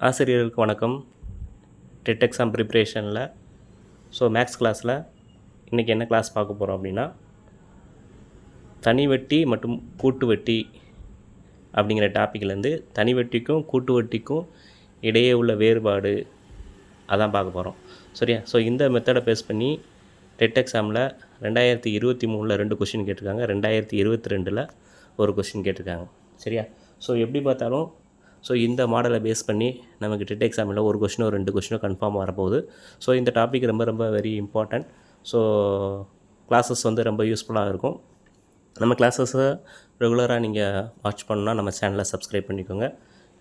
ஆசிரியர்களுக்கு வணக்கம். TET exam ப்ரிப்ரேஷனில் maths கிளாஸில் இன்றைக்கி என்ன கிளாஸ் பார்க்க போகிறோம் அப்படின்னா, தனி வட்டி மற்றும் கூட்டு வட்டி அப்படிங்கிற டாப்பிக்லேருந்து தனி வட்டிக்கும் கூட்டு வட்டிக்கும் இடையே உள்ள வேறுபாடு அதான் பார்க்க போகிறோம். சரியா? இந்த மெத்தடை பேஸ் பண்ணி டெட் எக்ஸாமில் 2023 2 கொஷின் கேட்டிருக்காங்க, 2022 ஒரு கொஷின் கேட்டிருக்காங்க. சரியா? எப்படி பார்த்தாலும் இந்த மாடலை பேஸ் பண்ணி நமக்கு டெட் எக்ஸாமில் ஒரு கொஷினோ 2 கொஷினோ கன்ஃபார்ம் வரப்போகுது. இந்த டாபிக் ரொம்ப வெரி இம்பார்ட்டண்ட். கிளாஸஸ் ரொம்ப யூஸ்ஃபுல்லாக இருக்கும். நம்ம கிளாஸஸை ரெகுலராக நீங்கள் வாட்ச் பண்ணால் நம்ம சேனலை சப்ஸ்கிரைப் பண்ணிக்கோங்க.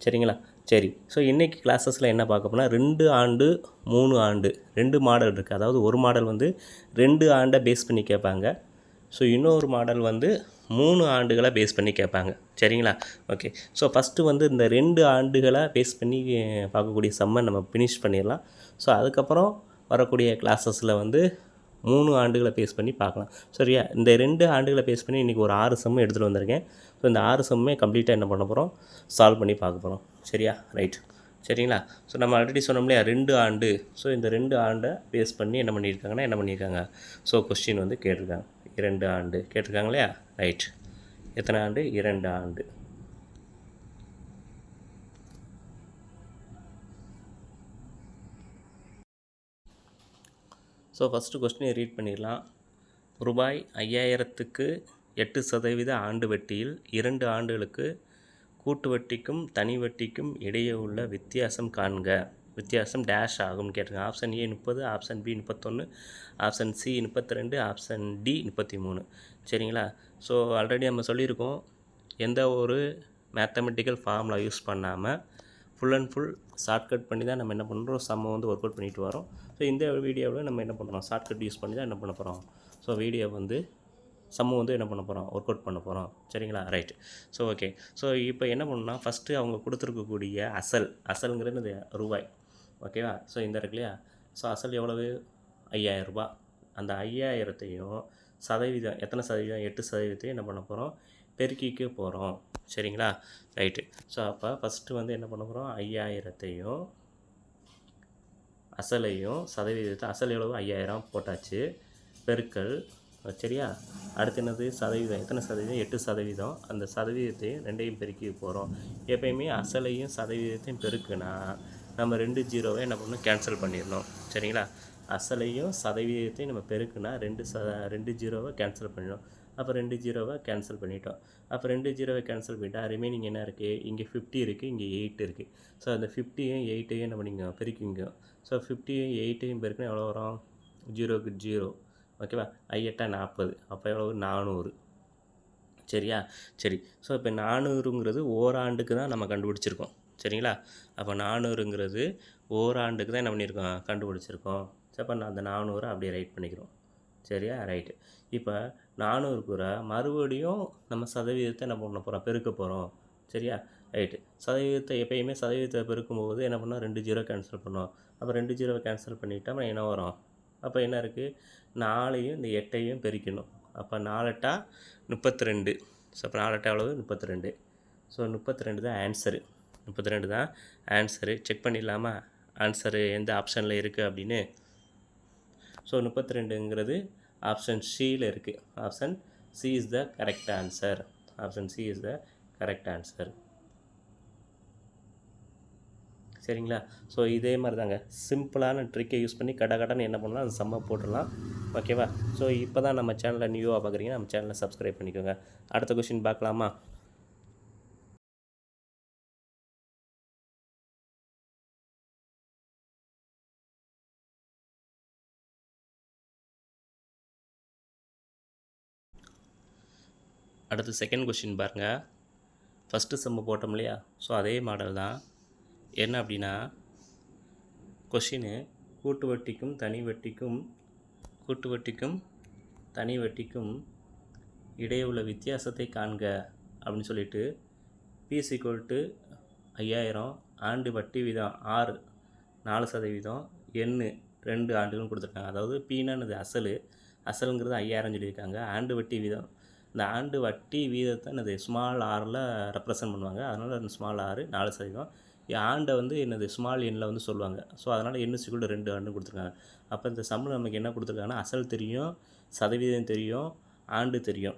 சரிங்களா? சரி. இன்றைக்கி கிளாஸஸில் என்ன பார்க்க போனால் 2 ஆண்டு 3 ஆண்டு 2 மாடல் இருக்குது. அதாவது ஒரு மாடல் 2 ஆண்டை பேஸ் பண்ணி கேட்பாங்க. இன்னொரு மாடல் 3 ஆண்டுகளை பேஸ் பண்ணி கேட்பாங்க. சரிங்களா? ஓகே. ஃபஸ்ட்டு இந்த 2 ஆண்டுகளை பேஸ் பண்ணி பார்க்கக்கூடிய சம்மை நம்ம ஃபினிஷ் பண்ணிடலாம். அதுக்கப்புறம் வரக்கூடிய கிளாஸஸில் 3 ஆண்டுகளை பேஸ் பண்ணி பார்க்கலாம். சரியா? இந்த 2 ஆண்டுகளை பேஸ் பண்ணி இன்றைக்கி ஒரு 6 சம்மு எடுத்துகிட்டு வந்திருக்கேன். இந்த 6 சம்மே கம்ப்ளீட்டாக என்ன பண்ண போகிறோம், சால்வ் பண்ணி பார்க்க போகிறோம். சரியா? ரைட். சரிங்களா? நம்ம ஆல்ரெடி சொன்னோம் இல்லையா 2 ஆண்டு. இந்த 2 ஆண்டை பேஸ் பண்ணி என்ன பண்ணியிருக்காங்க, கொஸ்டின் கேட்டிருக்காங்க. 2 ஆண்டு கேட்டிருக்காங்க இல்லையா? ரைட். எத்தனை ஆண்டு? 2 ஆண்டு. ஃபஸ்ட்டு கொஸ்டினை ரீட் பண்ணிடலாம். ரூபாய் 5000க்கு 8% ஆண்டு வட்டியில் 2 ஆண்டுகளுக்கு கூட்டு வட்டிக்கும் தனி வட்டிக்கும் இடையே உள்ள வித்தியாசம் காண்க. வித்தியாசம் டேஷ் ஆகும்னு கேட்டிருக்காங்க. Option A 30, option B 31, option C 32, option D 33. சரிங்களா? ஆல்ரெடி நம்ம சொல்லியிருக்கோம், எந்த ஒரு மேத்தமெட்டிக்கல் ஃபார்முலா யூஸ் பண்ணாமல் ஃபுல் அண்ட் ஃபுல் ஷார்ட்கட் பண்ணி தான் நம்ம என்ன பண்ணுறோம், சம்மை ஒர்க் அவுட் பண்ணிட்டு வரோம். இந்த வீடியோவில் நம்ம என்ன பண்ணுறோம், ஷார்ட்கட் யூஸ் பண்ணி தான் என்ன பண்ண போகிறோம், வீடியோ சம்மு என்ன பண்ண போகிறோம், ஒர்க் அவுட் பண்ண போகிறோம். சரிங்களா? ரைட்டு. ஓகே. இப்போ என்ன பண்ணணும்னா, ஃபஸ்ட்டு அவங்க கொடுத்துருக்கக்கூடிய அசல்ங்கிறது ரூபாய். ஓகேவா? இந்த இருக்கு இல்லையா? அசல் எவ்வளவு? 5000 ரூபா. அந்த 5000த்தையும் சதவீதம் எத்தனை சதவீதம், 8% என்ன பண்ண போகிறோம், பெருக்கிக்க போகிறோம். சரிங்களா? ரைட்டு. அப்போ ஃபஸ்ட்டு என்ன பண்ண போகிறோம், 5000த்தையும் அசலையும் சதவீதத்தை, அசல் எவ்வளவு 5000 போட்டாச்சு, பெருக்கல். சரியா? அடுத்து என்னது, சதவீதம். எத்தனை சதவீதம், 8%. அந்த சதவீதத்தையும் 2ஐயும் பெருக்கி போகிறோம். எப்பயுமே அசலையும் சதவீதத்தையும் பெருக்குனா நம்ம 2 ஜீரோவை என்ன பண்ணணும், கேன்சல் பண்ணிடணும். சரிங்களா? அசலையும் சதவீதத்தையும் நம்ம பெருக்குனா 2 ஜீரோவை கேன்சல் பண்ணிடணும். அப்போ 2 ஜீரோவை கேன்சல் பண்ணிட்டோம். அப்போ 2 ஜீரோவை கேன்சல் பண்ணிட்டால் ரிமைனிங் என்ன இருக்குது, இங்கே 50 இருக்குது, இங்கே 8 இருக்குது. அந்த 50யும் 8ஐயும் என்ன பண்ணிங்க, பெருக்கிங்க. 50யும் 8ஐயும் பெருக்கினா எவ்வளோ வரும், 0க்கு 0. ஓகேவா? 8 40. அப்போ எவ்வளவு, 400. சரியா? சரி. இப்போ 400ங்கிறது ஓராண்டுக்கு தான் நம்ம கண்டுபிடிச்சிருக்கோம். சரிங்களா? அப்போ 400ங்கிறது ஓராண்டுக்கு தான் என்ன பண்ணியிருக்கோம், கண்டுபிடிச்சிருக்கோம். அப்போ நான் அந்த 400 அப்படியே ரைட் பண்ணிக்கிறோம். சரியா? ரைட்டு. இப்போ 400 கூட மறுபடியும் நம்ம சதவீதத்தை என்ன பண்ண போகிறோம், பெருக்க போகிறோம். சரியா? ரைட்டு. சதவீதத்தை எப்பயுமே சதவீதத்தை பெருக்கும்போது என்ன பண்ணோம், 2 ஜீரோ கேன்சல் பண்ணோம். அப்போ 2 ஜீரோவை கேன்சல் பண்ணிவிட்டா அப்புறம் என்ன வரும், அப்போ என்ன இருக்குது, 4ஐயும் இந்த 8ஐயும் பெருக்கணும். அப்போ 4 8 32. அப்போ 4 8 எவ்வளவு, 32. 32 தான் ஆன்சரு. 32 தான் ஆன்சரு. செக் பண்ணிடலாமா ஆன்சரு எந்த ஆப்ஷனில் இருக்குது அப்படின்னு. 32ங்கிறது ஆப்ஷன் சியில் இருக்குது. Option C is the correct answer. Option C is the correct answer. சரிங்களா? இதே மாதிரி தாங்க, சிம்பிளான ட்ரிக்கை யூஸ் பண்ணி கடன்னு என்ன பண்ணலாம், அந்த சம்மை போட்டுடலாம். ஓகேவா? இப்போ தான் நம்ம சேனலை நியூவாக பார்க்குறீங்க, நம்ம சேனலை சப்ஸ்கிரைப் பண்ணிக்கோங்க. அடுத்த கொஷின் பார்க்கலாமா? அடுத்து செகண்ட் கொஷின் பாருங்கள். ஃபஸ்ட்டு சம்மு போட்டோம் இல்லையா? அதே மாடல் தான். என்ன அப்படின்னா, கொஷினு கூட்டு வட்டிக்கும் தனி வட்டிக்கும் இடையே உள்ள வித்தியாசத்தை காண்க அப்படின்னு சொல்லிட்டு P = 5000, ஆண்டு வட்டி வீதம் 4%, எண்ணு 2 ஆண்டுகள் கொடுத்துருக்காங்க. அதாவது பீனானது அசலுங்கிறது 5000 சொல்லியிருக்காங்க. ஆண்டு வட்டி வீதம், இந்த ஆண்டு வட்டி வீதத்தை ஸ்மால் ஆரில் ரெப்ரசன்ட் பண்ணுவாங்க. அதனால் ஸ்மால் ஆர் 4%, ஆண்டை வந்து என்னது ஸ்மால் எண்ணில் வந்து சொல்லுவாங்க. ஸோ அதனால் n 2 ஆண்டுன்னு கொடுத்துருக்காங்க. அப்போ இந்த சம்மில் நமக்கு என்ன கொடுத்துருக்காங்கன்னா அசல் தெரியும், சதவீதம் தெரியும், ஆண்டு தெரியும்.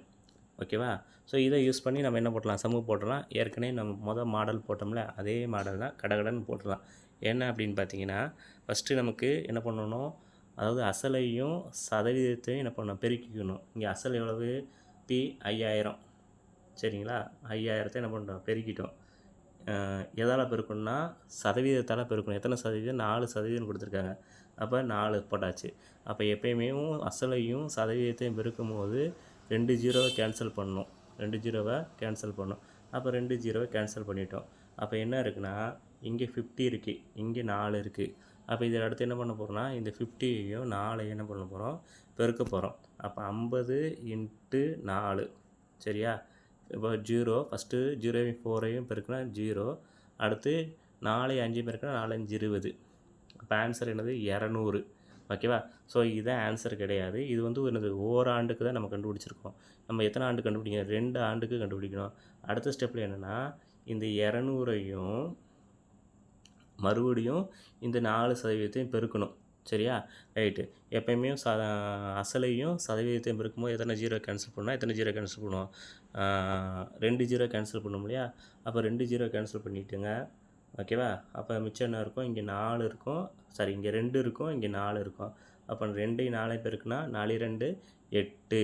ஓகேவா? ஸோ இதை யூஸ் பண்ணி நம்ம என்ன போடலாம், சம்மு போட்டுடலாம். ஏற்கனவே நம்ம மாடல் போட்டோம்ல, அதே மாடல் தான் கடகடன்னு போட்டுடலாம். என்ன அப்படின்னு பார்த்தீங்கன்னா, ஃபஸ்ட்டு நமக்கு என்ன பண்ணணும், அதாவது அசலையும் சதவீதத்தையும் என்ன பண்ணணும், பெருக்கிக்கணும். இங்கே அசல் எவ்வளவு, பி 5000. சரிங்களா? 5000 என்ன பண்ணுறோம், பெருக்கிட்டோம். எதால் பெருக்கணும்னா சதவீதத்தால் பெருக்கணும். எத்தனை சதவீதம், 4% கொடுத்துருக்காங்க. அப்போ 4 போட்டாச்சு. அப்போ எப்பயுமே அசலையும் சதவீதத்தையும் பெருக்கும் போது 2 ஜீரோவை கேன்சல் பண்ணணும். 2 ஜீரோவை கேன்சல் பண்ணணும். அப்போ 2 ஜீரோவை கேன்சல் பண்ணிட்டோம். அப்போ என்ன இருக்குன்னா, இங்கே 50 இருக்குது, இங்கே 4 இருக்குது. அப்போ இதில் அடுத்து என்ன பண்ண போகிறோம்னா, இந்த 50யையும் 4ஐயும் என்ன பண்ண போகிறோம், பெருக்க போகிறோம். அப்போ 50 × 4. சரியா? இப்போ 0 ஃபஸ்ட்டு 0வையும் 4ஐயும் பெருக்கினா 0. அடுத்து 4ஐயும் 5ஐயும் பெருக்கினா 4 5 20. அப்போ ஆன்சர் என்னது, 200. ஓகேவா? ஸோ இதுதான் ஆன்சர் கிடையாது. இது வந்து என்னது, ஓராண்டுக்கு தான் நம்ம கண்டுபிடிச்சிருக்கோம். நம்ம எத்தனை ஆண்டு கண்டுபிடிக்கணும், 2 ஆண்டுக்கு கண்டுபிடிக்கணும். அடுத்த ஸ்டெப்பில் என்னென்னா, இந்த 200ஐயும் மறுபடியும் இந்த 4% பெருக்கணும். சரியா? ரைட்டு. எப்பயுமே அசலையும் சதவீதத்தையும் பெருக்கும்போது எத்தனை ஜீரோ கேன்சல் பண்ணால் எத்தனை ஜீரோ கேன்சல் பண்ணுவோம், 2 ஜீரோ கேன்சல் பண்ணும் இல்லையா? அப்போ 2 ஜீரோ கேன்சல் பண்ணிவிட்டுங்க. ஓகேவா? அப்போ மிச்சம் என்ன இருக்கும், இங்கே 4 இருக்கும், சாரி இங்கே 2 இருக்கும், இங்கே 4 இருக்கும். அப்போ 2ஐயும் 4ஐயும் பெருக்குனா 4 2 8,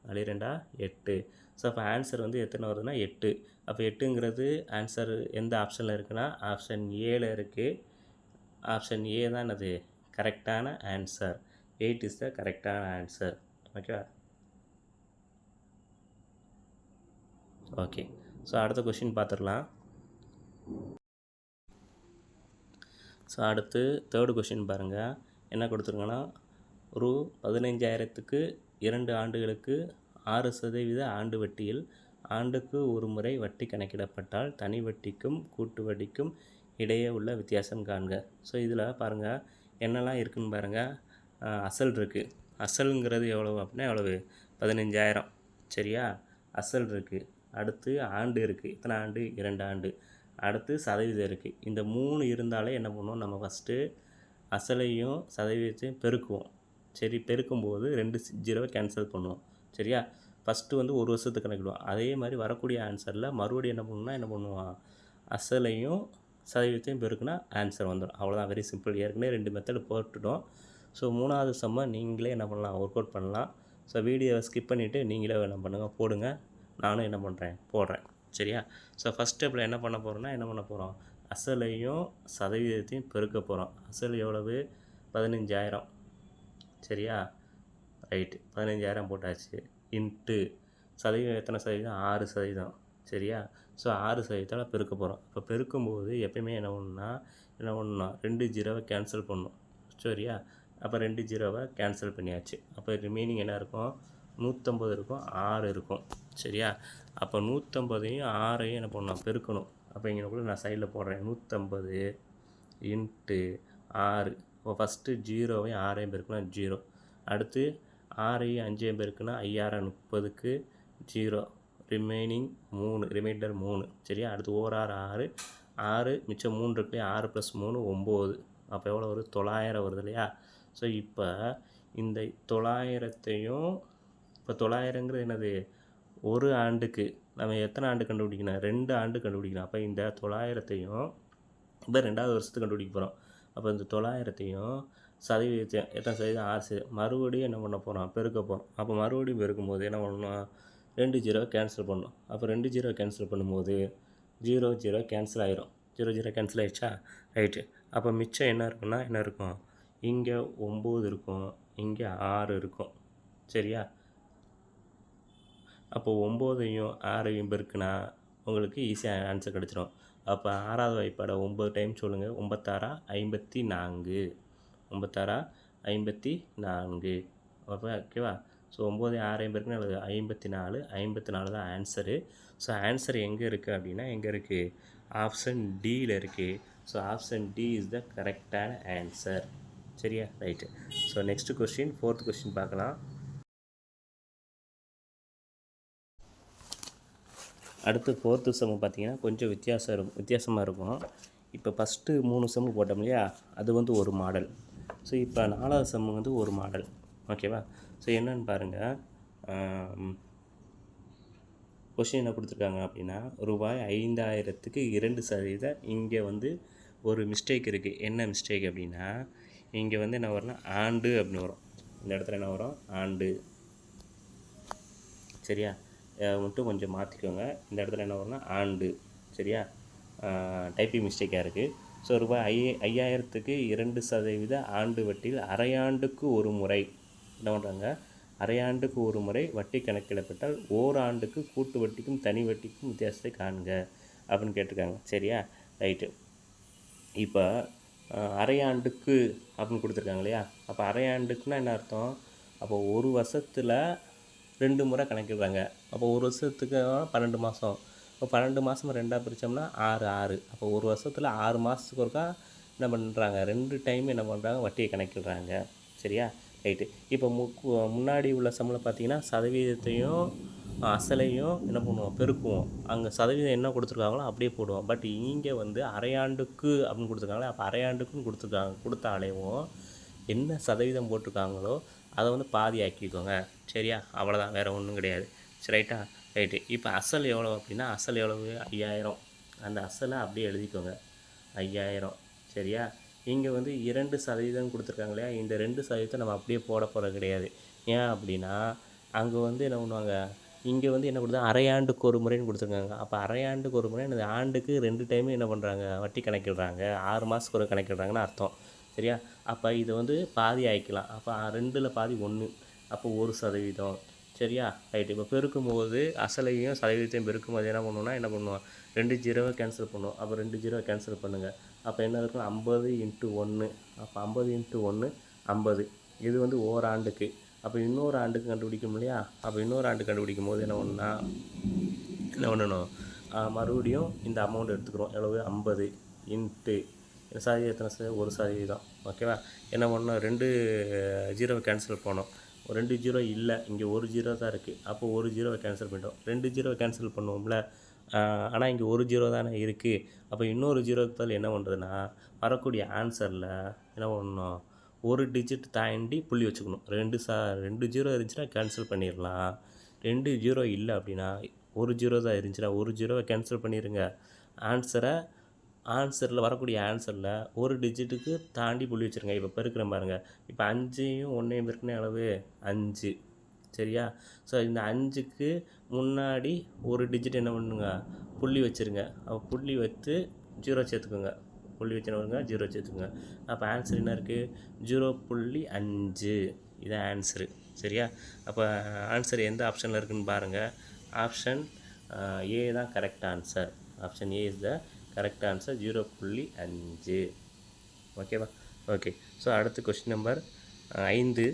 4 2 8. ஸோ அப்போ ஆன்சர் வந்து எத்தனை வருதுன்னா 8. அப்போ 8ங்கிறது ஆன்சர் எந்த ஆப்ஷனில் இருக்குன்னா ஆப்ஷன் ஏல இருக்குது. ஆப்ஷன் ஏ தான் என்னது கரெக்டான ஆன்சர். 8 இஸ் த கரெக்டான ஆன்சர். ஓகேவா? ஓகே. ஸோ அடுத்த கொஷின் பார்த்துடலாம். ஸோ அடுத்து தேர்டு கொஷின் பாருங்கள். என்ன கொடுத்துருங்கன்னா, ரூ 15,000க்கு 2 ஆண்டுகளுக்கு 6% ஆண்டு வட்டியில் ஆண்டுக்கு ஒரு முறை வட்டி கணக்கிடப்பட்டால் தனி வட்டிக்கும் கூட்டு வட்டிக்கும் இடையே உள்ள வித்தியாசம் காண்க. ஸோ இதில் பாருங்கள் என்னெல்லாம் இருக்குதுன்னு பாருங்கள். அசல் இருக்குது. அசலுங்கிறது எவ்வளவு அப்படின்னா எவ்வளவு, 15,000. சரியா? அசல் இருக்குது. அடுத்து ஆண்டு இருக்குது. எத்தனை ஆண்டு, 2 ஆண்டு. அடுத்து சதவீதம் இருக்குது. இந்த 3 இருந்தாலே என்ன பண்ணுவோம், நம்ம ஃபஸ்ட்டு அசலையும் சதவீதத்தையும் பெருக்குவோம். சரி, பெருக்கும்போது 2 ஜீரோவை கேன்சல் பண்ணுவோம். சரியா? ஃபஸ்ட்டு வந்து ஒரு வருஷத்துக்கு கணக்கிடுவோம். அதே மாதிரி வரக்கூடிய ஆன்சரில் மறுபடியும் என்ன பண்ணுவோம், அசலையும் சதவீதத்தையும் பெருக்குனா ஆன்சர் வந்துடும். அவ்வளோதான், வெரி சிம்பிள். ஏற்கனவே 2 மெத்தடு போட்டுட்டோம். ஸோ 3வது சம்மை நீங்களே என்ன பண்ணலாம், ஒர்க் அவுட் பண்ணலாம். ஸோ வீடியோவை ஸ்கிப் பண்ணிவிட்டு நீங்களே என்ன பண்ணுங்கள், போடுங்க. நானும் என்ன பண்ணுறேன், போடுறேன். சரியா? ஸோ ஃபஸ்ட் ஸ்டெப்பில் என்ன பண்ண போகிறோன்னா, என்ன பண்ண போகிறோம், அசலையும் சதவீதத்தையும் பெருக்க போகிறோம். அசல் எவ்வளவு, 15,000. சரியா? ரைட்டு, 15,000 போட்டாச்சு. இன்ட்டு சதவீதம் எத்தனை சதவீதம், 6%. சரியா? ஸோ 6%ஆல் பெருக்க போகிறோம். இப்போ பெருக்கும்போது எப்பயுமே என்ன பண்ணணும்னா 2 ஜீரோவை கேன்சல் பண்ணணும். சரியா? அப்போ 2 ஜீரோவை கேன்சல் பண்ணியாச்சு. அப்போ ரிமைனிங் என்ன இருக்கும், 150 இருக்கும், 6 இருக்கும். சரியா? அப்போ 150ஐயும் 6ஐயும் என்ன பண்ணணும், பெருக்கணும். அப்போ இங்கே கூட நான் சைடில் போடுறேன், 150 இன்ட்டு 6. இப்போ ஃபஸ்ட்டு 0வையும் 6ஐயும் பெருக்குனா 0. அடுத்து 6ஐயும் 5ஐயும் பெருக்குனா 5000 30க்கு 0. Remaining 3, reminder 3. சரியா? அடுத்து ஓர் 6 6 மிச்சம் 3 இருக்கு இல்லையா, 6 + 3 9. அப்போ எவ்வளோ வருது, 900 வருது இல்லையா? ஸோ இப்போ இந்த 900ஐயும், இப்போ 900ங்கிறது என்னது, ஒரு ஆண்டுக்கு நம்ம எத்தனை ஆண்டு கண்டுபிடிக்கணும், 2 ஆண்டு கண்டுபிடிக்கணும். அப்போ இந்த 900ஐயும் இப்போ 2வது வருஷத்துக்கு கண்டுபிடிக்க போகிறோம். அப்போ இந்த 900ஐயும் சதவீதத்தையும் எத்தனை சதவீதம், 6. மறுபடியும் என்ன பண்ண போகிறோம், பெருக்க போகிறோம். அப்போ மறுபடியும் பெருக்கும்போது என்ன பண்ணணும், 2 ஜீரோவை கேன்சல் பண்ணணும். அப்போ 2 ஜீரோ கேன்சல் பண்ணும்போது 0 0 கேன்சல் ஆயிரும். 0 0 கேன்சல் ஆகிடுச்சா? ரைட்டு. அப்போ மிச்சம் என்ன இருக்குன்னா, என்ன இருக்கும், இங்கே 9 இருக்கும், இங்கே 6 இருக்கும். சரியா? அப்போ 9ஐயும் 6ஐயும் பெருக்குனா உங்களுக்கு ஈஸியாக ஆன்சர் கிடச்சிரும். அப்போ 6வது வாய்ப்பாடை 9 டைம் சொல்லுங்கள். 9 6 54. 9 6 54. அப்போ ஓகேவா? ஸோ 9 6 பெருக்குனா 54. 54 தான் ஆன்சரு. ஸோ ஆன்சர் எங்கே இருக்குது அப்படின்னா, எங்கே இருக்குது, ஆப்ஷன் டியில் இருக்குது. So option D is the கரெக்டான ஆன்சர். சரியா? Right. So next question, 4th question பார்க்கலாம். அடுத்து 4th சம் பார்த்தீங்கன்னா கொஞ்சம் வித்தியாசமாக இருக்கும். இப்போ ஃபஸ்ட்டு 3 செம்மு போட்டோம் இல்லையா, அது வந்து ஒரு மாடல். ஸோ இப்போ 4வது செம்மு வந்து ஒரு மாடல். ஓகேவா? ஸோ என்னன்னு பாருங்கள். கொஷின் என்ன கொடுத்துருக்காங்க அப்படின்னா, ரூபாய் 5000க்கு 2% இங்கே வந்து ஒரு மிஸ்டேக் இருக்குது. என்ன மிஸ்டேக் அப்படின்னா, இங்கே வந்து என்ன வரும்னா ஆண்டு அப்படின்னு வரும். இந்த இடத்துல என்ன வரும்? ஆண்டு. சரியா? மட்டும் கொஞ்சம் மாற்றிக்கோங்க. இந்த இடத்துல என்ன வரும்னா ஆண்டு. சரியா? டைப்பிங் மிஸ்டேக்காக இருக்குது. ஸோ ரூபாய் 5000க்கு 2% ஆண்டு வட்டியில் அரையாண்டுக்கு ஒரு முறை என்ன பண்ணுறாங்க, அரையாண்டுக்கு ஒரு முறை வட்டி கணக்கிடப்பட்டால் ஓராண்டுக்கு கூட்டு வட்டிக்கும் தனி வட்டிக்கும் வித்தியாசத்தை காண்க அப்படின்னு கேட்டிருக்காங்க. சரியா? ரைட்டு. இப்போ அரையாண்டுக்கு அப்படின்னு கொடுத்துருக்காங்க இல்லையா, அப்போ அரையாண்டுக்குன்னா என்ன அர்த்தம்? அப்போ ஒரு வருஷத்தில் 2 முறை கணக்கிடுறாங்க. அப்போ ஒரு வருஷத்துக்கு 12 மாதம். இப்போ 12 மாதம் 2ஆக பிரித்தோம்னா 6. அப்போ ஒரு வருஷத்தில் 6 மாதத்துக்கு ஒருக்கா என்ன பண்ணுறாங்க, 2 டைம் என்ன பண்ணுறாங்க, வட்டியை கணக்கிடுறாங்க. சரியா? ரைட்டு. இப்போ முன்னாடி உள்ள சம்பளம் பார்த்தீங்கன்னா சதவீதத்தையும் அசலையும் என்ன பண்ணுவோம், பெருக்குவோம். அங்கே சதவீதம் என்ன கொடுத்துருக்காங்களோ அப்படியே போடுவோம். பட் இங்கே வந்து அரையாண்டுக்கு அப்படின்னு கொடுத்துருக்காங்களே, அப்போ அரையாண்டுக்குன்னு கொடுத்தாலேவும் என்ன சதவீதம் போட்டிருக்காங்களோ அதை வந்து பாதி ஆக்கிக்கோங்க. சரியா? அவ்வளோதான், வேறு ஒன்றும் கிடையாது. சரி, ரைட்டா? ரைட்டு. இப்போ அசல் எவ்வளோ அப்படின்னா, அசல் எவ்வளவு? 5000. அந்த அசலை அப்படியே எழுதிக்கோங்க, 5000. சரியா? இங்கே வந்து 2% கொடுத்துருக்காங்க இல்லையா, இந்த 2% நம்ம அப்படியே போட போகிறது கிடையாது. ஏன் அப்படின்னா அங்கே வந்து என்ன பண்ணுவாங்க, இங்கே வந்து என்ன கொடுத்தா அரையாண்டுக்கு ஒரு முறைன்னு கொடுத்துருக்காங்க. அப்போ அரையாண்டுக்கு ஒரு முறை இந்த ஆண்டுக்கு 2 டைமு என்ன பண்ணுறாங்க, வட்டி கணக்கிடுறாங்க. 6 மாதத்துக்கு ஒரு கணக்கிடுறாங்கன்னு அர்த்தம். சரியா? அப்போ இதை வந்து பாதி ஆகிக்கலாம். அப்போ 2ல் பாதி 1, அப்போ 1%. சரியா? ரைட்டு. இப்போ பெருக்கும்போது அசலையும் சதவீதத்தையும் பெருக்கும்போது என்ன பண்ணுவோம்னா, என்ன பண்ணுவோம், 2 0 கேன்சல் பண்ணுவோம். அப்போ 2 0 கேன்சல் பண்ணுங்கள். அப்போ என்ன இருக்கும், 50 × 1. அப்போ 50 × 1 50. இது வந்து ஓராண்டுக்கு. அப்போ இன்னொரு ஆண்டுக்கு கண்டுபிடிக்கும் இல்லையா, அப்போ இன்னொரு ஆண்டு கண்டுபிடிக்கும் போது என்ன பண்ணணும், மறுபடியும் இந்த அமௌண்ட் எடுத்துக்கிறோம். எவ்வளவு? 50 இன்ட்டு சதவீதம் எத்தனை? 1%. ஓகேவா? என்ன பண்ணணும், 2 0 கேன்சல் பண்ணோம். 2 0 இல்லை, இங்கே 1 0 தான் இருக்குது. அப்போ 1 0 கேன்சல் பண்ணிட்டோம். 2 0 கேன்சல் பண்ணுவோம்ல, ஆனால் இங்கே 1 0 தானே இருக்குது. அப்போ இன்னொரு 0க்கு பதில் என்ன பண்ணுறதுன்னா, வரக்கூடிய ஆன்சரில் என்ன பண்ணணும், ஒரு டிஜிட் தாண்டி புள்ளி வச்சுக்கணும். 2 0 இருந்துச்சுன்னா கேன்சல் பண்ணிடலாம். 2 0 இல்லை அப்படின்னா 1 0 தான் இருந்துச்சுன்னா 1 0 கேன்சல் பண்ணிடுங்க. ஆன்சரில் வரக்கூடிய ஆன்சரில் ஒரு டிஜிட்டுக்கு தாண்டி புள்ளி வச்சுருங்க. இப்போ பெருக்கிறேன் பாருங்கள். இப்போ 5ஐயும் 1ஐயும் பெருக்கின அளவு 5. சரியா? ஸோ இந்த 5க்கு முன்னாடி ஒரு டிஜிட் என்ன பண்ணுங்க, புள்ளி வச்சுருங்க. அப்போ புள்ளி வச்சு 0 சேர்த்துக்கோங்க. புள்ளி வச்சுருங்க, 0 சேர்த்துக்கோங்க. அப்போ ஆன்சர் என்ன இருக்குது, 0.5. இதான் ஆன்சரு. சரியா? அப்போ ஆன்சர் எந்த ஆப்ஷனில் இருக்குதுன்னு பாருங்கள். ஆப்ஷன் ஏ தான் correct answer. Option A is the correct answer, 0.5. ஓகேவா? ஓகே. ஸோ அடுத்து question number 5.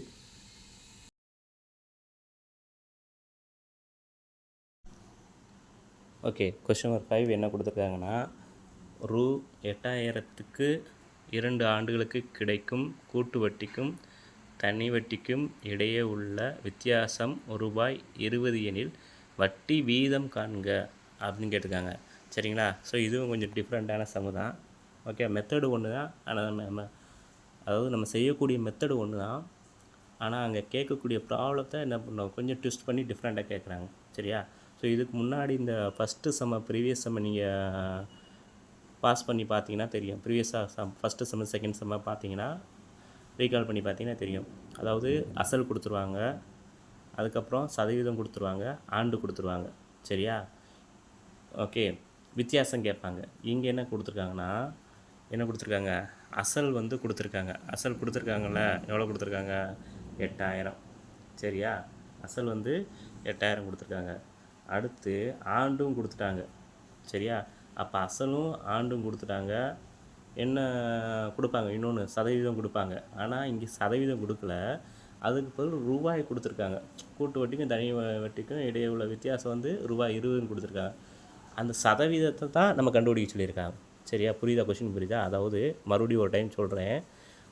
Okay. Question number 5 என்ன கொடுத்துருக்காங்கன்னா, ரூ 8000க்கு 2 ஆண்டுகளுக்கு கிடைக்கும் கூட்டு வட்டிக்கும் தனி வட்டிக்கும் இடையே உள்ள வித்தியாசம் ரூபாய் 20 எனில் வட்டி வீதம் காண்க அப்படின்னு கேட்டிருக்காங்க. சரிங்களா? ஸோ இதுவும் கொஞ்சம் டிஃப்ரெண்ட்டான சம்மு தான். ஓகே. மெத்தடு ஒன்று தான், ஆனால் நம்ம செய்யக்கூடிய மெத்தடு ஒன்று தான், ஆனால் அங்கே கேட்கக்கூடிய ப்ராப்ளத்தை என்ன பண்ணோம், கொஞ்சம் ட்விஸ்ட் பண்ணி டிஃப்ரெண்ட்டாக கேட்குறாங்க. சரியா? ஸோ இதுக்கு முன்னாடி இந்த ப்ரீவியஸ் செம்ம நீங்கள் பாஸ் பண்ணி பார்த்தீங்கன்னா தெரியும். ஃபஸ்ட்டு செம்ம செகண்ட் செம்ம பார்த்தீங்கன்னா ரீகால் பண்ணி பார்த்தீங்கன்னா தெரியும். அதாவது அசல் கொடுத்துருவாங்க, அதுக்கப்புறம் சதவீதம் கொடுத்துருவாங்க, ஆண்டு கொடுத்துருவாங்க. சரியா? ஓகே. வித்தியாசம் கேட்பாங்க. இங்கே என்ன கொடுத்துருக்காங்க, அசல் வந்து கொடுத்துருக்காங்க. அசல் கொடுத்துருக்காங்கல்ல, எவ்வளோ கொடுத்துருக்காங்க, 8000. சரியா? அசல் வந்து 8000 கொடுத்துருக்காங்க. அடுத்து ஆண்டும் கொடுத்துட்டாங்க. சரியா? அப்போ அசலும் ஆண்டும் கொடுத்துட்டாங்க. என்ன கொடுப்பாங்க, இன்னொன்று சதவீதம் கொடுப்பாங்க. ஆனால் இங்கே சதவீதம் கொடுக்கல, அதுக்கு பதில் ரூபாய் கொடுத்துருக்காங்க. கூட்டு வட்டிக்கும் தனி வட்டிக்கும் இடையே உள்ள வித்தியாசம் வந்து ரூபாய் 20ன்னு கொடுத்துருக்காங்க. அந்த சதவீதத்தை தான் நம்ம கண்டுபிடிக்க சொல்லியிருக்காங்க. சரியா? புரியுதா? கொஷின் புரியுதா? அதாவது மறுபடியும் ஒரு டைம் சொல்கிறேன்.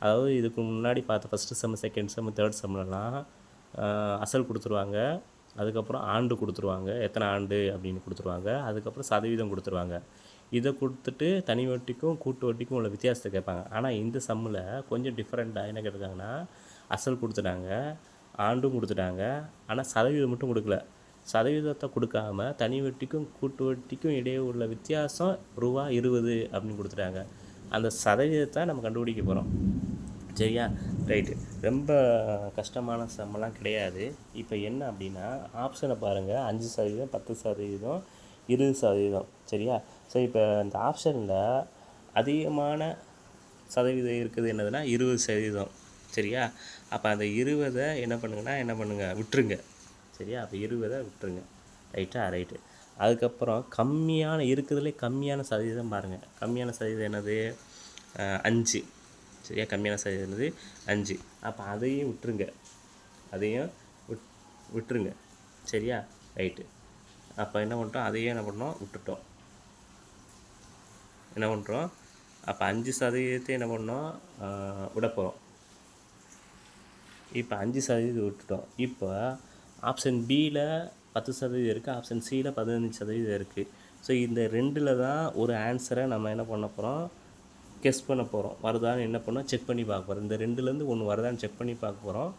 அதாவது இதுக்கு முன்னாடி பார்த்த first sem second sem third செம்லலாம் அசல் கொடுத்துருவாங்க, அதுக்கப்புறம் ஆண்டு கொடுத்துருவாங்க, எத்தனை ஆண்டு அப்படின்னு கொடுத்துருவாங்க, அதுக்கப்புறம் சதவீதம் கொடுத்துருவாங்க. இதை கொடுத்துட்டு தனி வட்டிக்கும் கூட்டு வட்டிக்கும் உள்ள வித்தியாசத்தை கேட்பாங்க. ஆனால் இந்த சம்மில் கொஞ்சம் டிஃப்ரெண்ட்டாக என்ன கேட்டிருக்காங்கன்னா, அசல் கொடுத்துட்டாங்க, ஆண்டும் கொடுத்துட்டாங்க, ஆனால் சதவீதம் மட்டும் கொடுக்கல. சதவீதத்தை கொடுக்காம தனி வட்டிக்கும் கூட்டு வட்டிக்கும் இடையே உள்ள வித்தியாசம் ரூபா 20 அப்படின்னு கொடுத்துட்டாங்க. அந்த சதவீதத்தை நம்ம கண்டுபிடிக்க போகிறோம். சரியா? ரைட்டு. ரொம்ப கஷ்டமான சம்மெல்லாம் கிடையாது. இப்போ என்ன அப்படின்னா, ஆப்ஷனை பாருங்கள். 5%, 10%, 20%. சரியா? ஸோ இப்போ இந்த ஆப்ஷனில் அதிகமான சதவீதம் இருக்குது என்னதுன்னா 20%. சரியா? அப்போ அந்த 20 என்ன பண்ணுங்கள் விட்டுருங்க. சரியா? அப்போ 20 விட்டுருங்க. ரைட்டு. அதுக்கப்புறம் கம்மியான இருக்குதுலே கம்மியான சதவீதம் பாருங்கள். கம்மியான சதவீதம் என்னது? 5. சரியா? கம்மியான சதவீதம் என்னது? 5. அப்போ அதையும் விட்டுருங்க. விட்டுருங்க. சரியா? ரைட்டு. அப்போ என்ன பண்ணுறோம்? அதையும் என்ன பண்ணோம்? விட்டுட்டோம். என்ன பண்ணுறோம்? அப்போ 5% என்ன பண்ணோம்? விட போகிறோம். இப்போ 5% விட்டுட்டோம். இப்போ ஆப்ஷன் பியில் 10% இருக்குது, ஆப்ஷன் சியில் 15% இருக்குது. ஸோ இந்த ரெண்டில் தான் ஒரு ஆன்சரை நம்ம என்ன பண்ண போகிறோம்? கெஸ் பண்ண போகிறோம். வருதான்னு என்ன பண்ணோம்? செக் பண்ணி பார்க்க போகிறோம். இந்த ரெண்டுலேருந்து ஒன்று வருதான்னு செக் பண்ணி பார்க்க போகிறோம்.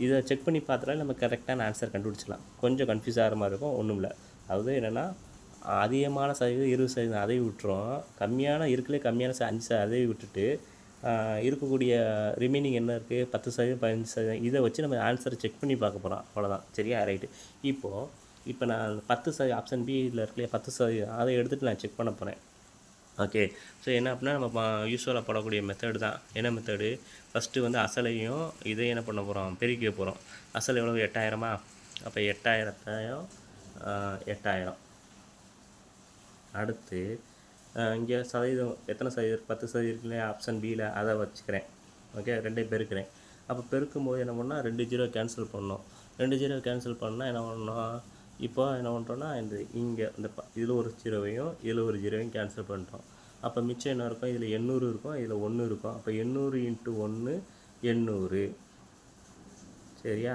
இதை செக் பண்ணி பார்த்தாலே நம்ம கரெக்டான ஆன்சர் கண்டுபிடிச்சிடலாம். கொஞ்சம் கன்ஃபியூஸ் ஆகிற மாதிரி இருக்கும், ஒன்றும் இல்லை. அதாவது என்னென்னா, அதிகமான சதவீதம் 20% அதையும் விட்டுரும், கம்மியான 5% அதையும் விட்டுட்டு இருக்கக்கூடிய ரிமைனிங் என்ன இருக்குது? 10%, 15%. இதை வச்சு நம்ம ஆன்சரை செக் பண்ணி பார்க்க போகிறோம். அவ்வளோதான். சரியா? ரைட்டு. இப்போ நான் 10% ஆப்ஷன் பியில் இருக்குல்லையா 10%, அதை எடுத்துகிட்டு நான் செக் பண்ண போகிறேன். ஓகே. ஸோ என்ன அப்படின்னா, நம்ம யூஸ்வலாக போடக்கூடிய மெத்தடு தான். என்ன மெத்தடு? ஃபஸ்ட்டு வந்து அசலையும் இதையும் என்ன பண்ண போகிறோம்? பெருக்க போகிறோம். அசல் எவ்வளவு? 8000. அப்போ 8000 அடுத்து இங்கே சதவீதம் எத்தனை சதவீதம்? 10% இருக்குல்லையா ஆப்ஷன் பியில், அதை வச்சுக்கிறேன். ஓகே. 2 பெருக்கிறேன். அப்போ பெருக்கும்போது என்ன பண்ணால் 2 0 கேன்சல் பண்ணணும். 2 0 கேன்சல் பண்ணால் என்ன பண்ணணும்? இப்போ என்ன பண்ணுறோன்னா, இங்கே இந்த இதில் ஒரு 0வையும் இதில் ஒரு 0வையும் கேன்சல் பண்ணுறோம். அப்போ மிச்சம் என்ன இருக்கும்? இதில் 800 இருக்கும், இதில் 1 இருக்கும். அப்போ 800 × 1 800. சரியா?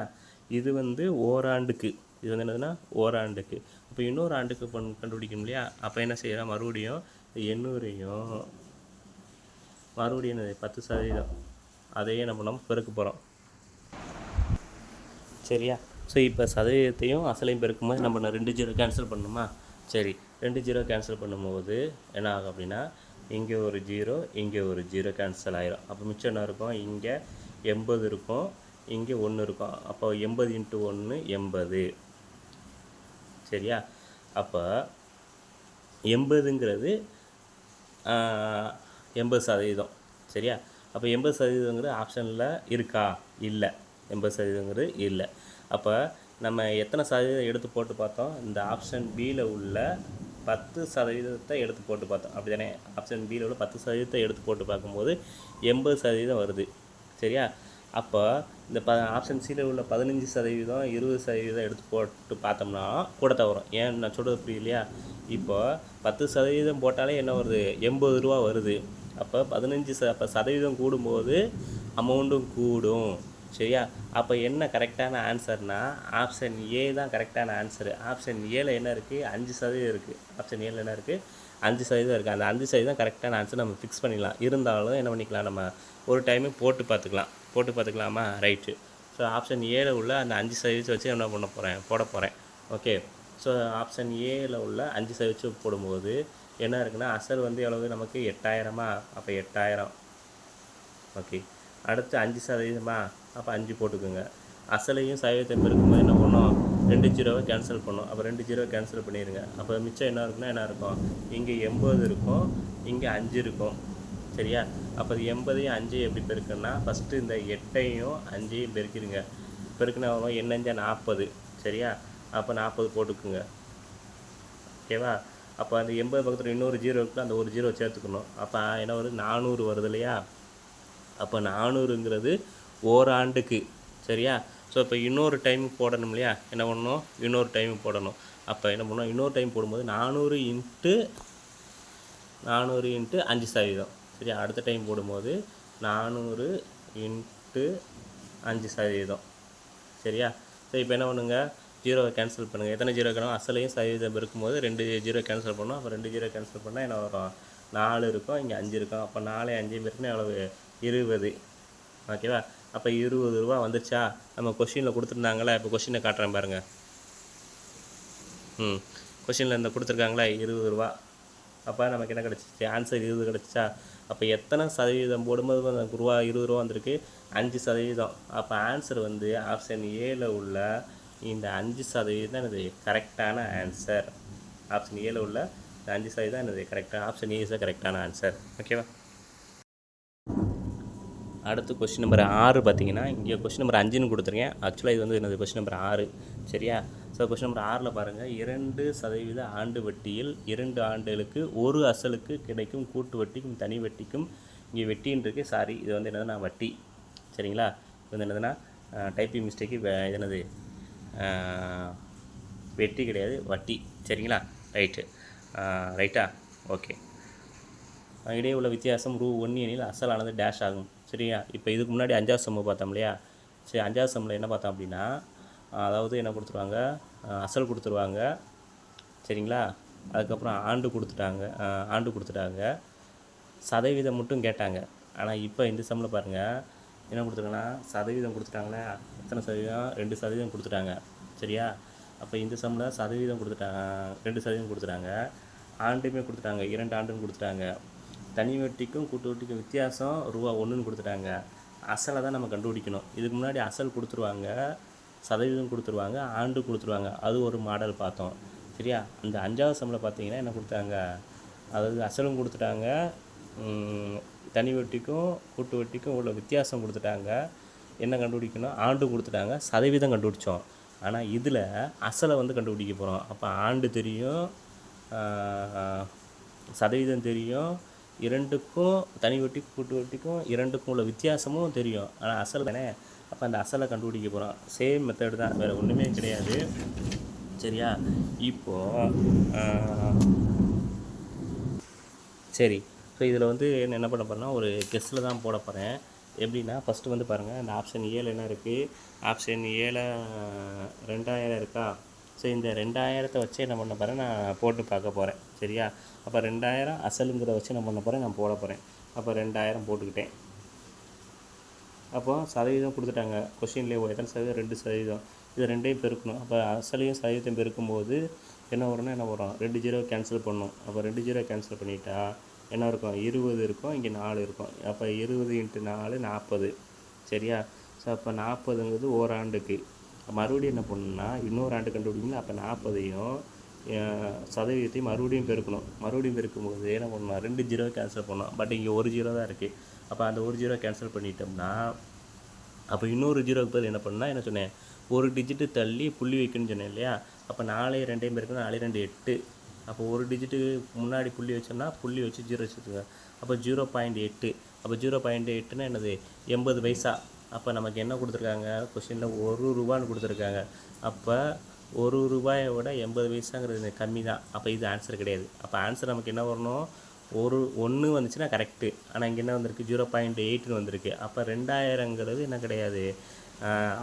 இது வந்து ஓராண்டுக்கு. இது வந்து என்னதுன்னா ஓராண்டுக்கு. அப்போ இன்னொரு ஆண்டுக்கு கண்டுபிடிக்கணும் இல்லையா? அப்போ என்ன செய்யலாம்? மறுபடியும் 800ஐயும் மறுபடியும் என்னது 10% அதையே நம்ம பெருக்க போகிறோம். சரியா? ஸோ இப்போ சதவீதத்தையும் அசலையும் பெருக்கும்போது நம்ம 2 0 கேன்சல் பண்ணணுமா? சரி. 2 0 கேன்சல் பண்ணும்போது என்ன ஆகும் அப்படின்னா, இங்கே ஒரு 0, இங்கே ஒரு 0 கேன்சல் ஆகிரும். அப்போ மிச்சம் என்ன இருக்கும்? இங்கே 80 இருக்கும், இங்கே 1 இருக்கும். அப்போ 80 × 1 80. சரியா? அப்போ 80ங்கிறது 80%. சரியா? அப்போ 80%ங்கிறது ஆப்ஷனில் இருக்கா? இல்லை. 80%ங்கிறது இல்லை. அப்போ நம்ம எத்தனை சதவீதம் எடுத்து போட்டு பார்த்தோம்? இந்த ஆப்ஷன் பியில் உள்ள 10% எடுத்து போட்டு பார்த்தோம். அப்படி தானே? ஆப்ஷன் பியில் உள்ள 10% எடுத்து போட்டு பார்க்கும்போது 80% வருது. சரியா? அப்போ இந்த ஆப்ஷன் சியில் உள்ள 15%, 20% எடுத்து போட்டு பார்த்தோம்னா கூட தான் வரும். ஏன் நான் சொல்கிறது புரியலையா? இப்போ 10% போட்டாலே என்ன வருது? 80 ரூபா வருது. அப்போ 15 அப்போ சதவீதம் கூடும்போது அமௌண்ட்டும் கூடும். சரியா? அப்போ என்ன கரெக்டான ஆன்சர்னா, ஆப்ஷன் ஏ தான் கரெக்டான ஆன்சரு. ஆப்ஷன் ஏல என்ன இருக்குது? 5% இருக்குது. ஆப்ஷன் ஏல என்ன இருக்குது? 5% இருக்குது. அந்த 5% கரெக்டான ஆன்சர் நம்ம ஃபிக்ஸ் பண்ணிடலாம். இருந்தாலும் என்ன பண்ணிக்கலாம்? நம்ம ஒரு டைமு போட்டு பார்த்துக்கலாமா? ரைட்டு. ஸோ ஆப்ஷன் ஏல உள்ள அந்த 5% வச்சு என்ன போட போகிறேன். ஓகே. ஸோ ஆப்ஷன் ஏல உள்ள 5% வச்சு போடும்போது என்ன இருக்குன்னா, அசல் வந்து எவ்வளவு நமக்கு? 8000. அப்போ 8000. ஓகே. அடுத்து 5%. அப்போ 5 போட்டுக்கோங்க. அசலையும் சதவீதத்தை பெருக்கும்போது என்ன பண்ணோம்? 2 0 கேன்சல் பண்ணோம். அப்போ 2 0 கேன்சல் பண்ணிடுங்க. அப்போ மிச்சம் என்ன இருக்குன்னா என்ன இருக்கும்? இங்கே 80 இருக்கும், இங்கே 5 இருக்கும். சரியா? அப்போ 80ஐயும் 5ஐயும் எப்படி பெருக்குன்னா, ஃபஸ்ட்டு இந்த 8ஐயும் 5ஐயும் பெருக்கிடுங்க. பெருக்குனா வரும் 8 5 40. சரியா? அப்போ 40 போட்டுக்குங்க. ஓகேவா? அப்போ அந்த 80 பக்கத்தில் இன்னொரு 0 இருக்குல்ல, அந்த ஒரு 0 சேர்த்துக்கணும். அப்போ என்ன வருது? 400 வருது இல்லையா? அப்போ 400ங்கிறது ஓராண்டுக்கு. சரியா? ஸோ இப்போ இன்னொரு டைம் போடணும் இல்லையா? என்ன பண்ணணும்? இன்னொரு டைம் போடணும். அப்போ என்ன பண்ணணும்? இன்னொரு டைம் போடும்போது 400 × 5%. சரியா? அடுத்த டைம் போடும்போது 400 × 5%. சரியா? ஸோ இப்போ என்ன பண்ணுங்க? ஜீரோவை கேன்சல் பண்ணுங்கள். எத்தனை ஜீரோ இருக்கணும்? அசலையும் சதவீதம் இருக்கும்போது 2 ஜீரோ கேன்சல் பண்ணணும். அப்போ 2 ஜீரோ கேன்சல் பண்ணால் என்ன வரும்? 4 இருக்கும், இங்கே 5 இருக்கும். அப்போ 4 5 பேருக்குன்னு எவ்வளவு? 20. ஓகேவா? அப்போ 20 ரூபா வந்துச்சா? நம்ம கொஷினில் கொடுத்துருந்தாங்களே, இப்போ கொஷினை காட்டுறேன் பாருங்கள். கொஷினில் இந்த கொடுத்துருக்காங்களா 20 ரூபா. அப்போ நமக்கு என்ன கிடச்சிச்சு? ஆன்சர் 20 கிடச்சிச்சா? அப்போ எத்தனை சதவீதம் போடும்போது நமக்கு 20 ரூபா வந்திருக்கு? 5%. அப்போ ஆன்சர் வந்து ஆப்ஷன் ஏல உள்ள இந்த 5% எனது கரெக்டான ஆன்சர். ஆப்ஷன் ஏல உள்ள இந்த 5% எனது கரெக்டான ஆப்ஷன் ஏ இஸ் கரெக்டான ஆன்சர். ஓகேவா? அடுத்து கொஸ்டின் நம்பர் 6 பார்த்தீங்கன்னா, இங்கே கொஸ்டின் நம்பர் 5ன்னு கொடுத்துருக்கேன். ஆக்சுவலாக இது வந்து என்னது கொஸ்டின் நம்பர் 6. சரியா? ஸோ கொஸ்டின் நம்பர் 6ல் பாருங்கள், 2% ஆண்டு வட்டியில் 2 ஆண்டுகளுக்கு ஒரு அசலுக்கு கிடைக்கும் கூட்டு வட்டிக்கும் தனி வட்டிக்கும் இங்கே வெட்டின்னு இருக்குது. சாரி, இது வந்து என்னதுன்னா வட்டி. சரிங்களா? இது வந்து என்னதுன்னா டைப்பிங் மிஸ்டேக்கு. இது என்னது வெட்டி கிடையாது, வட்டி. சரிங்களா? ரைட்டா? ஓகே. இடையே உள்ள வித்தியாசம் ரூ. 1 எனில் அசலானது டேஷ் ஆகும். சரியா? இப்போ இதுக்கு முன்னாடி 5வது சம்மு பார்த்தோம் இல்லையா? சரி, 5வது சம்மில் என்ன பார்த்தோம் அப்படின்னா, அதாவது என்ன கொடுத்துருவாங்க? அசல் கொடுத்துருவாங்க. சரிங்களா? அதுக்கப்புறம் ஆண்டு கொடுத்துட்டாங்க. சதவீதம் மட்டும் கேட்டாங்க. ஆனால் இப்போ இந்த சம்மில் பாருங்கள் என்ன கொடுத்துருக்காங்கன்னா, சதவீதம் கொடுத்துட்டாங்களே. எத்தனை சதவீதம்? 2% கொடுத்துட்டாங்க. சரியா? அப்போ இந்த சம்மில் சதவீதம் கொடுத்துட்டாங்க, 2% கொடுத்துட்டாங்க. ஆண்டுமே கொடுத்துட்டாங்க, 2 ஆண்டுன்னு கொடுத்துட்டாங்க. தனி வட்டிக்கும் கூட்டு வட்டிக்கும் வித்தியாசம் ரூ. 1ன்னு கொடுத்துட்டாங்க. அசலை தான் நம்ம கண்டுபிடிக்கணும். இதுக்கு முன்னாடி அசல் கொடுத்துருவாங்க, சதவீதம் கொடுத்துருவாங்க, ஆண்டு கொடுத்துருவாங்க. அது ஒரு மாடல் பார்த்தோம். சரியா? அந்த 5வது சம்மில் பார்த்தீங்கன்னா என்ன கொடுத்தாங்க? அதாவது அசலும் கொடுத்துட்டாங்க, தனி வட்டிக்கும் கூட்டு வட்டிக்கும் உள்ள வித்தியாசம் கொடுத்துட்டாங்க. என்ன கண்டுபிடிக்கணும்? ஆண்டு கொடுத்துட்டாங்க, சதவீதம் கண்டுபிடிச்சோம். ஆனால் இதில் அசலை வந்து கண்டுபிடிக்க போகிறோம். அப்போ ஆண்டு தெரியும், சதவீதம் தெரியும், 2க்கும் தனி வட்டிக்கும் கூட்டு வட்டிக்கும் 2க்கும் உள்ள வித்தியாசமும் தெரியும். ஆனால் அசல் தானே. அப்போ அந்த அசலை கண்டுபிடிக்க போகிறோம். சேம் மெத்தட் தான், வேறு ஒன்றுமே கிடையாது. சரியா? இப்போது சரி, ஸோ இதில் வந்து என்ன பண்ண போகிறேன்னா, ஒரு கெஸ்ஸில் தான் போட போகிறேன். எப்படின்னா, ஃபஸ்ட்டு வந்து பாருங்கள், இந்த ஆப்ஷன் ஏல என்ன இருக்குது? ஆப்ஷன் ஏல 2000 இருக்கா? ஸோ இந்த 2000 வச்சு என்ன பண்ண போகிறேன்? நான் போட்டு பார்க்க போகிறேன். சரியா? அப்போ 2000 அசலுங்கிறத வச்சு என்ன பண்ண போகிறேன்? நான் போட போகிறேன். அப்போ 2000 போட்டுக்கிட்டேன். அப்போது சதவீதம் கொடுத்துட்டாங்க. கொஸ்டின்லேயே எத்தனை சதவீதம்? 2%. இது ரெண்டையும் பெருக்கணும். அப்போ அசலையும் சதவீதம் பெருக்கும்போது என்ன வரும்னா என்ன வரும்? 2 ஜீரோ கேன்சல் பண்ணணும். அப்போ 2 ஜீரோ கேன்சல் பண்ணிட்டா என்ன இருக்கும்? 20 இருக்கும், இங்கே 4 இருக்கும். அப்போ 20 × 4 40. சரியா? ஸோ அப்போ 40ங்கிறது ஓராண்டுக்கு. மறுபடியும் என்ன பண்ணணும்னா இன்னொரு ஆண்டு கண்டுபிடிக்கணும். அப்போ 40ஐயும் சதவீதத்தையும் மறுபடியும் பெருக்கணும். மறுபடியும் பெருக்கும்போது என்ன பண்ணணும்? 2 ஜீரோ கேன்சல் பண்ணணும். பட் இங்கே ஒரு ஜீரோ தான் இருக்குது. அப்போ அந்த ஒரு ஜீரோ கேன்சல் பண்ணிட்டோம்னா அப்போ இன்னொரு ஜீரோக்கு பதில் என்ன பண்ணால் என்ன சொன்னேன்? ஒரு டிஜிட்டு தள்ளி புள்ளி வைக்கணும்னு சொன்னேன் இல்லையா? அப்போ 4 2 பெருக்கணும், 4 2 8. அப்போ ஒரு டிஜிட்டு முன்னாடி புள்ளி வச்சோம்னா புள்ளி வச்சு ஜீரோ வச்சுருங்க. அப்போ 0.8. அப்போ 0.8ன்னா என்னது? 80 பைசா. அப்போ நமக்கு என்ன கொடுத்துருக்காங்க? கொஸ்டினில் ₹1 கொடுத்துருக்காங்க. அப்போ ₹1 விட 80 பைசாங்கிறது கம்மி தான். அப்போ இது ஆன்சர் கிடையாது. அப்போ ஆன்சர் நமக்கு என்ன வரணும்? 1 வந்துச்சுன்னா கரெக்டு. ஆனால் இங்கே என்ன வந்திருக்கு? 0.8ன்னு வந்திருக்கு. அப்போ 2000ங்கிறது என்ன கிடையாது?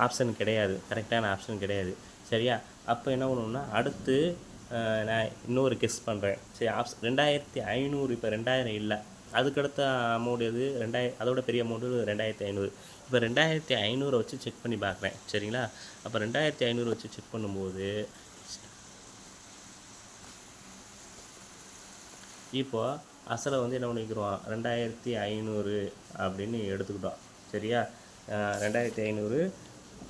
ஆப்ஷன் கிடையாது, கரெக்டான ஆப்ஷன் கிடையாது. சரியா? அப்போ என்ன பண்ணணும்னா அடுத்து நான் இன்னொரு கெஸ் பண்ணுறேன். சரி, 2500. இப்போ 2000 இல்லை, அதுக்கடுத்த அமௌண்ட் எது? அதோட பெரிய அமௌண்ட்டு 2500. இப்போ 2500 வச்சு செக் பண்ணி பார்க்குறேன். சரிங்களா? அப்போ 2500 வச்சு செக் பண்ணும்போது இப்போது அசலை வந்து என்ன பண்ணிக்கிறோம்? 2500 அப்படின்னு எடுத்துக்கிட்டோம். சரியா? 2500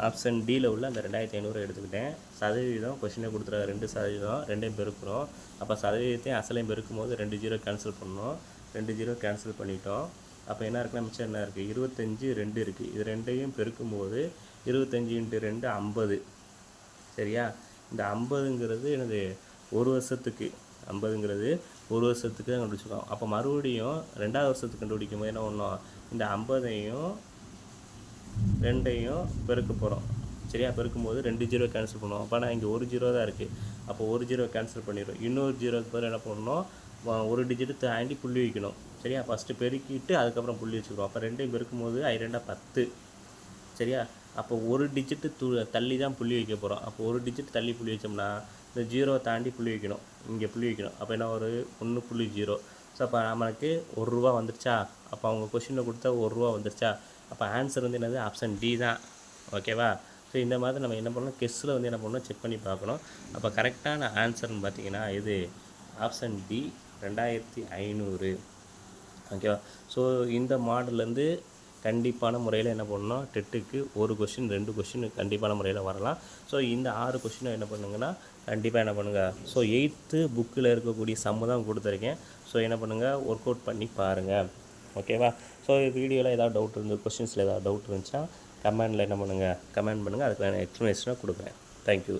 ஆப்ஷன் டியில் உள்ள அந்த 2500 எடுத்துக்கிட்டேன். சதவீதம் கொஸ்டினே கொடுத்துருக்காங்க 2%, ரெண்டையும் பெருக்கிறோம். அப்போ சதவீதத்தையும் அசலையும் பெருக்கும்போது 2 ஜீரோ கேன்சல் பண்ணோம். 2 ஜீரோ கேன்சல் பண்ணிட்டோம். அப்போ என்ன இருக்குன்னா மிச்சம் என்ன இருக்குது? 25 2 இருக்குது. இது ரெண்டையும் பெருக்கும்போது 25 × 2 50. சரியா? இந்த 50ங்கிறது எனது ஒரு வருஷத்துக்கு. 50ங்கிறது ஒரு வருஷத்துக்கு தான் கண்டுபிடிச்சிருக்கோம். அப்போ மறுபடியும் 2வது வருஷத்துக்கு கண்டுபிடிக்கும் போது என்ன பண்ணோம்? இந்த 50ஐயும் 2ஐயும் பெருக்க போகிறோம். சரியா? பெருக்கும்போது 2 ஜீரோ கேன்சல் பண்ணுவோம். அப்போ ஆனால் இங்கே ஒரு ஜீரோ தான் இருக்குது. அப்போ ஒரு ஜீரோ கேன்சல் பண்ணிடுவோம். இன்னொரு ஜீரோக்கு பதில் என்ன பண்ணணும்? ஒரு டிஜிட்டு தாண்டி புள்ளி வைக்கணும். சரியா? ஃபஸ்ட்டு பெருக்கிட்டு அதுக்கப்புறம் புள்ளி வச்சுக்கிறோம். அப்போ 2ஐயும் பெருக்கும்போது 2 10. சரியா? அப்போ ஒரு டிஜிட்டு தள்ளி தான் புள்ளி வைக்க போகிறோம். அப்போ ஒரு டிஜிட் தள்ளி புள்ளி வச்சோம்னா இந்த 0 தாண்டி புள்ளி வைக்கணும், இங்கே புள்ளி வைக்கணும். அப்போ என்ன ஒரு 1.0. ஸோ அப்போ நம்மளுக்கு ₹1 வந்துருச்சா? அப்போ அவங்க கொஷினில் கொடுத்தா ₹1 வந்துருச்சா? அப்போ ஆன்சர் வந்து என்னது? ஆப்ஷன் டி தான். ஓகேவா? ஸோ இந்த மாதிரி நம்ம என்ன பண்ணணும், கெஸ்ஸில் வந்து என்ன பண்ணணும், செக் பண்ணி பார்க்கணும். அப்போ கரெக்டான ஆன்சர்னு பார்த்தீங்கன்னா இது ஆப்ஷன் டி 2500. ஓகேவா? ஸோ இந்த மாடல்லேருந்து கண்டிப்பான முறையில் என்ன பண்ணணும், டெட்டுக்கு ஒரு கொஷின் 2 கொஷின் கண்டிப்பான முறையில் வரலாம். ஸோ இந்த 6 கொஷினை என்ன பண்ணுங்கன்னா கண்டிப்பாக என்ன பண்ணுங்கள், ஸோ 8th புக்கில் இருக்கக்கூடிய சம்மு தான் கொடுத்துருக்கேன். ஸோ என்ன பண்ணுங்கள், ஒர்க் அவுட் பண்ணி பாருங்கள். ஓகேவா? ஸோ வீடியோவில் ஏதாவது டவுட் இருந்து, கொஷின்ஸில் ஏதாவது டவுட் இருந்துச்சுன்னா கமெண்டில் என்ன பண்ணுங்கள், கமெண்ட் பண்ணுங்கள். அதுக்கான எக்ஸ்ப்ளனேஷனை கொடுக்குறேன். தேங்க்யூ.